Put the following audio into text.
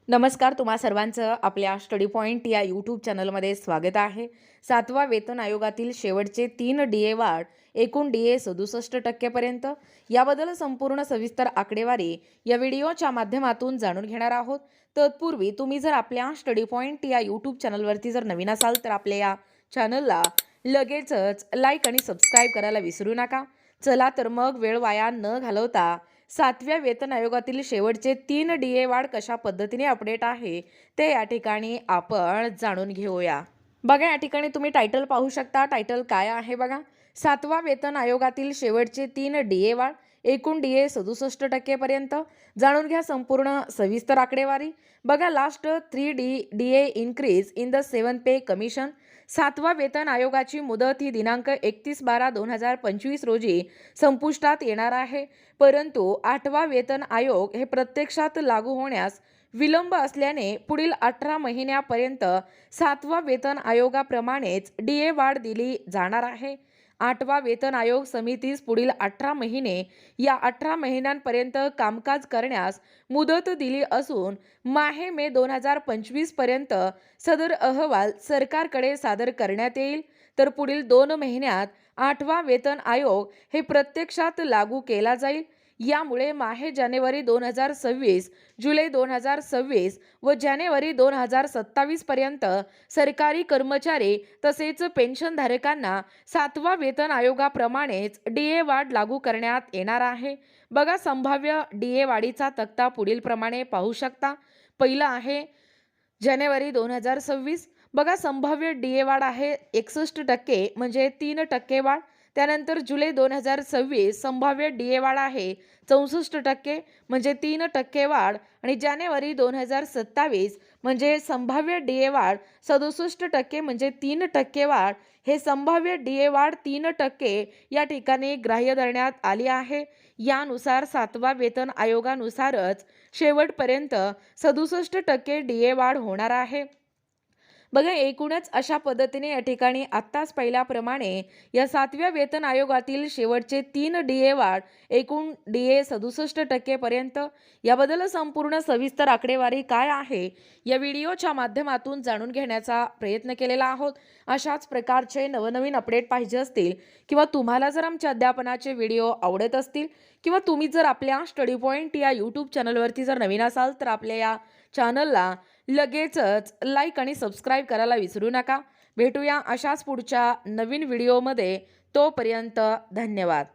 नमस्कार, तुम्हा सर्वांचं आपल्या स्टडी पॉइंट या यूट्यूब चॅनलमध्ये स्वागत आहे. 7वा वेतन आयोगातील शेवटचे 3 DA वाढ, एकूण DA 67% पर्यंत. याबद्दल संपूर्ण सविस्तर आकडेवारी या व्हिडिओच्या माध्यमातून जाणून घेणार आहोत. तत्पूर्वी तुम्ही जर आपल्या स्टडी पॉइंट या यूट्यूब चॅनलवरती जर नवीन असाल तर आपल्या या चॅनलला लगेचच लाईक आणि सबस्क्राईब करायला विसरू नका. चला तर मग वेळ वाया न घालवता 7व्या वेतन आयोगातील शेवटचे 3 DA वाढ कशा पद्धतीने अपडेट आहे ते या ठिकाणी आपण जाणून घेऊया. बघा, या ठिकाणी तुम्ही टायटल पाहू शकता. टायटल काय आहे बघा, 7वा वेतन आयोगातील शेवटचे 3 DA वाढ, एकूण DA 67% पर्यंत. जाणून घ्या संपूर्ण सविस्तर आकडेवारी. बघा, last 3 DA increase in the 7th pay commission. 7वा वेतन आयोगाची मुदत ही दिनांक 31/12/2025 रोजी संपुष्टात येणार आहे. परंतु 8वा वेतन आयोग हे प्रत्यक्षात लागू होण्यास विलंब असल्याने पुढील 18 महिन्यापर्यंत 7वा वेतन आयोगाप्रमाणेच DA वाढ दिली जाणार आहे. 8वा वेतन आयोग समितीस पुढील 18 महिने या 18 महिन्यांपर्यंत कामकाज करण्यास मुदत दिली असून माहे मे 2025 पर्यंत सदर अहवाल सरकारकडे सादर करण्यात येईल. तर पुढील 2 महिन्यात 8वा वेतन आयोग हे प्रत्यक्षात लागू केला जाईल. यामुळे माहे जानेवारी 2026, जुलै 2026 व जानेवारी 2027 पर्यंत सरकारी कर्मचारी तसेच पेन्शनधारकांना 7वा वेतन आयोगाप्रमाणेच DA वाढ लागू करण्यात येणार आहे. बघा, संभाव्य DA वाढीचा तक्ता पुढील प्रमाणे पाहू शकता. पहिला आहे जानेवारी 2026. बघा, संभाव्य DA वाढ आहे 61% म्हणजे 3% वाढ. त्यानंतर जुलै 2026 संभाव्य DA वाढ आहे 64% म्हणजे 3% वाढ. आणि जानेवारी 2027 म्हणजे संभाव्य DA वाढ 67% म्हणजे 3% वाढ. हे संभाव्य DA वाढ 3% या ठिकाणी ग्राह्य धरण्यात आली आहे. यानुसार 7वा वेतन आयोगानुसारच शेवटपर्यंत 67% DA वाढ होणार आहे. बघा, एकूणच अशा पद्धतीने या ठिकाणी आत्ताच पाहिल्याप्रमाणे या 7व्या वेतन आयोगातील शेवटचे 3 DA वाढ, एकूण DA 67% पर्यंत. याबद्दल संपूर्ण सविस्तर आकडेवारी काय आहे या व्हिडिओच्या माध्यमातून जाणून घेण्याचा प्रयत्न केलेला आहोत. अशाच प्रकारचे नवनवीन अपडेट पाहिजे असतील किंवा तुम्हाला जर आमच्या अध्यापनाचे व्हिडिओ आवडत असतील किंवा तुम्ही जर आपल्या स्टडी पॉइंट या यूट्यूब चॅनलवरती जर नवीन असाल तर आपल्या या चॅनलला लगेचच लाईक आणि सबस्क्राईब करायला विसरू नका. भेटूया अशाच पुढच्या नवीन व्हिडिओमध्ये. तोपर्यंत धन्यवाद.